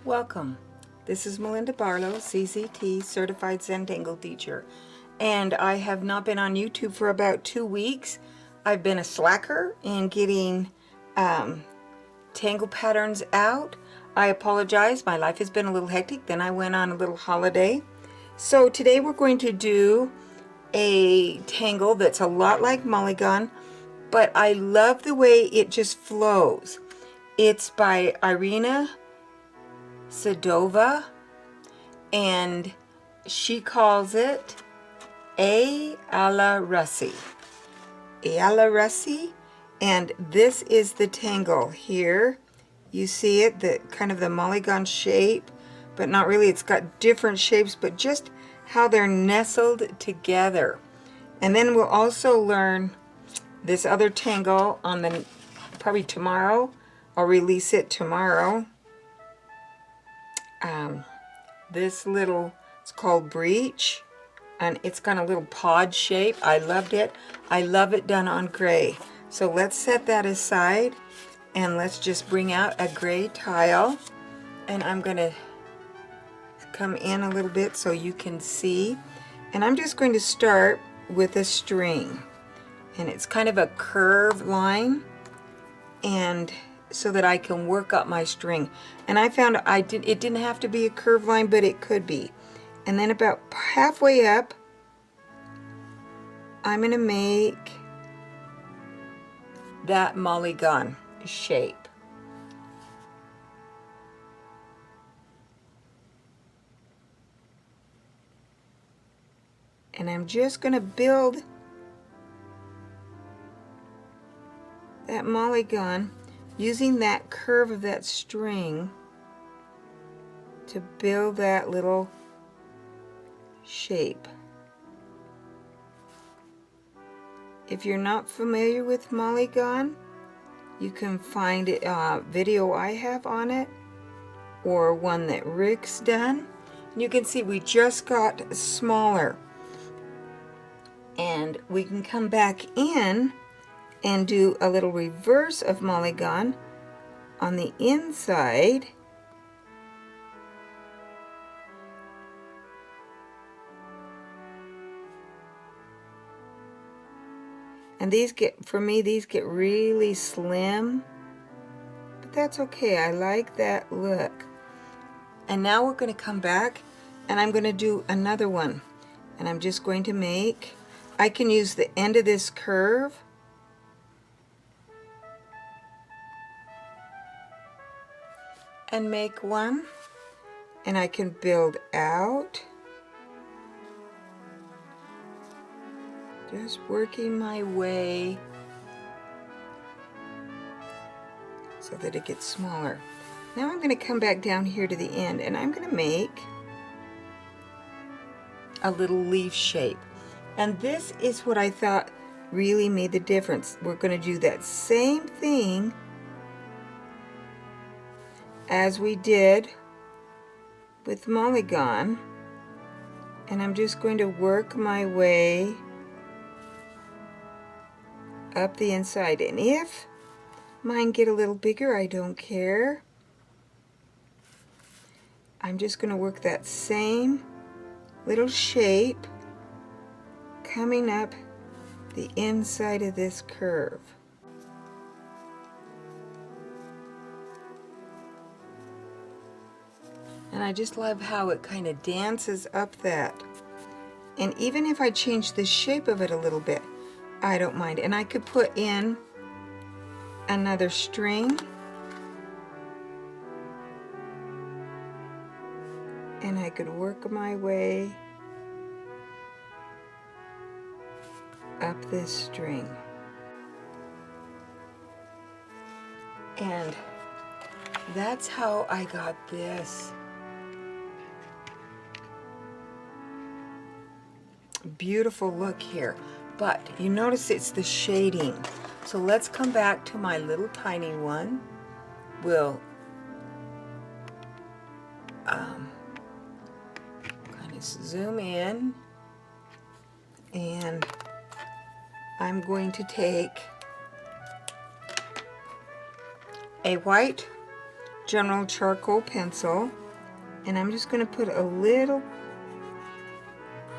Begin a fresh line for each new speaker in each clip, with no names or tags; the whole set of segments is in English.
Welcome. This is Melinda Barlow, CZT, Certified Zen Tangle Teacher. And I have not been on YouTube for about 2 weeks. I've been a slacker in getting tangle patterns out. I apologize. My life has been a little hectic. Then I went on a little holiday. So today we're going to do a tangle that's a lot like Molygone, but I love the way it just flows. It's by Irina Sedova, and she calls it A-La-Russe. A-La-Russe, and this is the tangle here. You see it, the kind of the Molygone shape, but not really. It's got different shapes, but just how they're nestled together. And then we'll also learn this other tangle on the probably tomorrow. I'll release it tomorrow. This little, it's called Breach, and it's got a little pod shape. I loved it. I love it done on gray. So let's set that aside and let's just bring out a gray tile, and I'm going to come in a little bit so you can see. And I'm just going to start with a string, and it's kind of a curved line, and so that I can work up my string. And I found it didn't have to be a curved line, but it could be. And then about halfway up, I'm going to make that Molygone shape. And I'm just going to build that Molygone using that curve of that string to build that little shape. If you're not familiar with Molygone, you can find a video I have on it, or one that Rick's done. And you can see we just got smaller. And we can come back in and do a little reverse of Molygone on the inside. And these get, for me, these get really slim, but that's okay. I like that look. And now we're going to come back and I'm going to do another one. And I'm just going to make, I can use the end of this curve and make one, and I can build out, just working my way so that it gets smaller. Now I'm going to come back down here to the end, and I'm going to make a little leaf shape. And this is what I thought really made the difference. We're going to do that same thing as we did with Molygone, and I'm just going to work my way up the inside. And if mine get a little bigger, I don't care. I'm just going to work that same little shape coming up the inside of this curve. And I just love how it kind of dances up that. And even if I change the shape of it a little bit, I don't mind. And I could put in another string, and I could work my way up this string. And that's how I got this beautiful look here. But you notice it's the shading. So let's come back to my little tiny one. We'll kind of zoom in, and I'm going to take a white general charcoal pencil, and I'm just going to put a little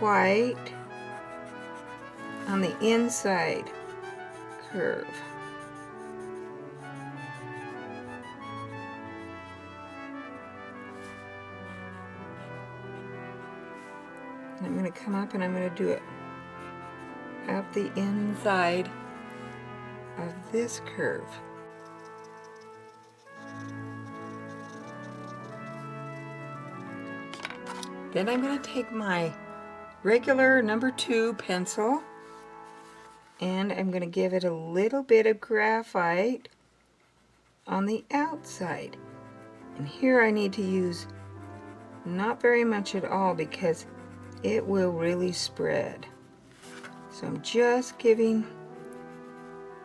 white on the inside curve. And I'm going to come up and I'm going to do it up the inside of this curve. Then I'm going to take my regular number 2 pencil and I'm going to give it a little bit of graphite on the outside. And here I need to use not very much at all because it will really spread. So I'm just giving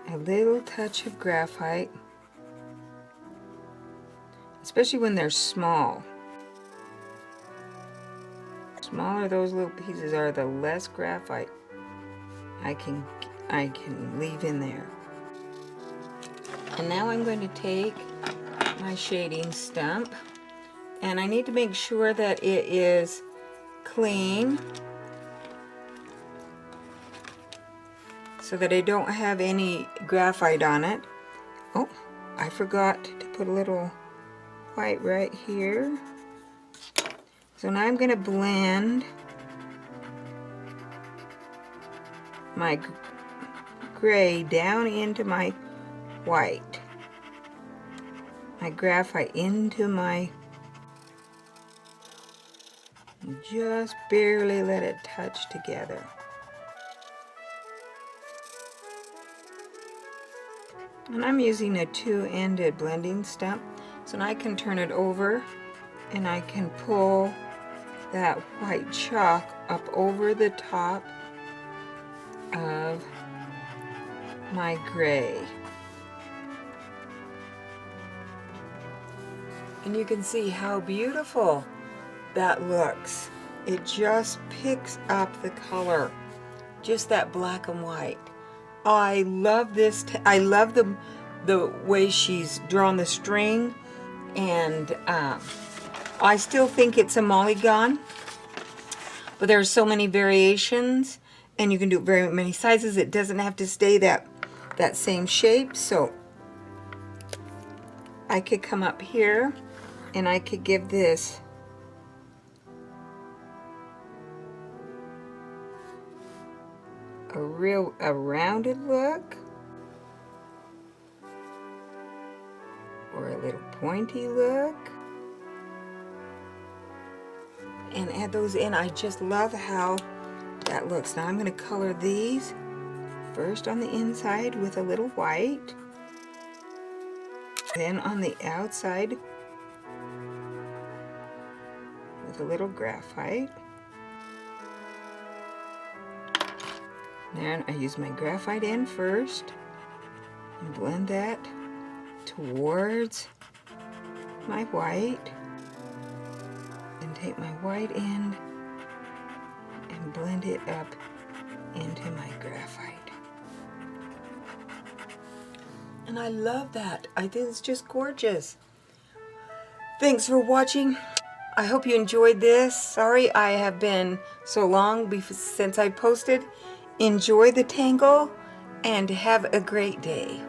a little touch of graphite, especially when they're small. The smaller those little pieces are, the less graphite I can leave in there. And now I'm going to take my shading stump, and I need to make sure that it is clean so that I don't have any graphite on it. Oh, I forgot to put a little white right here. So now I'm going to blend my gray down into my white, my graphite into my, just barely let it touch together. And I'm using a 2-ended blending stump, so now I can turn it over and I can pull that white chalk up over the top of my gray. And you can see how beautiful that looks. It just picks up the color, just that black and white. I love this. I love the way she's drawn the string, and I still think it's a Molygone, but there's so many variations, and you can do very many sizes. It doesn't have to stay that same shape. So I could come up here, and I could give this a rounded look, or a little pointy look, and add those in. I just love how that looks. Now I'm going to color these first on the inside with a little white, then on the outside with a little graphite. Then I use my graphite end first and blend that towards my white, and take my white end and blend it up into my graphite. And I love that. I think it's just gorgeous. Thanks for watching. I hope you enjoyed this. Sorry I have been so long since I posted. Enjoy the tangle and have a great day.